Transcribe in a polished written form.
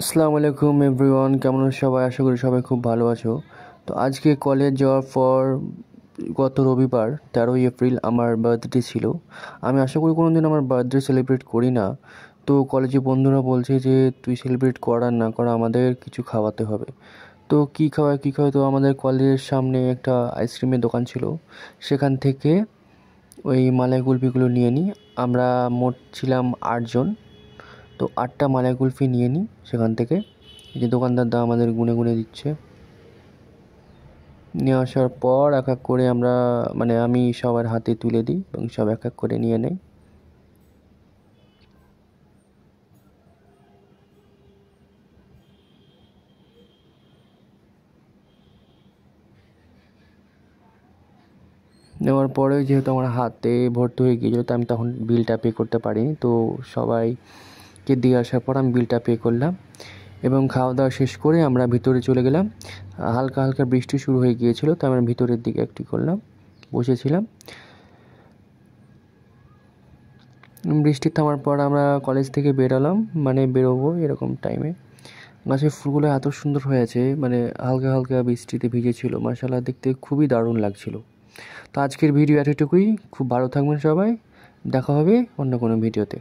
আসসালামু আলাইকুম এভরিওয়ান, কেমন আছো সবাই? আশা করি সবাই খুব ভালো আছো। তো আজকে কলেজ যাওয়ার পর গত রবিবার 13ই এপ্রিল আমার বার্থডে ছিল। আমি আশা করি কোনো দিন আমার বার্থডে সেলিব্রেট করি না। তো কলেজে বন্ধুরা বলছে যে তুই সেলিব্রেট কর আর না কর, আমাদের কিছু খাওয়াতে হবে। তো কী খাওয়ায় তো আমাদের কলেজের সামনে একটা আইসক্রিমের দোকান ছিল, সেখান থেকে ওই মালাই কুলফিগুলো নিয়ে নিই। আমরা মোট ছিলাম 8 জন। তো 8টা মালাই কুলফি নিয়ে নিই সেখান থেকে। এই যে দোকানদার দা আমাদের গুনে গুনে দিচ্ছে। নিয়ে আসার পর এক এক করে আমরা আমি সবার হাতে তুলে দিই এবং সব এক এক করে নিয়ে নেয়। নেওয়ার পরে যেহেতু আমার হাতে ভর্তি হয়ে গিয়েছিলো, তো আমি তখন বিলটা পে করতে পারিনি। তো সবাইকে দিয়ে আসার পর আমি বিলটা পে করলাম এবং খাওয়া দাওয়া শেষ করে আমরা ভিতরে চলে গেলাম। হালকা হালকা বৃষ্টি শুরু হয়ে গিয়েছিলো, তো আমরা ভিতরের দিকে একটু করলাম, বসেছিলাম। বৃষ্টি থামার পর আমরা কলেজ থেকে বেরোলাম, বেরোবো এরকম টাইমে। গাছের ফুলগুলো এত সুন্দর হয়েছে, হালকা হালকা বৃষ্টিতে ভিজেছিল, মাশাআল্লাহ দেখতে খুবই দারুণ লাগছিল। তো আজকের ভিডিও এতটুকুই। খুব ভালো থাকবেন সবাই, দেখা হবে অন্য কোনো ভিডিওতে।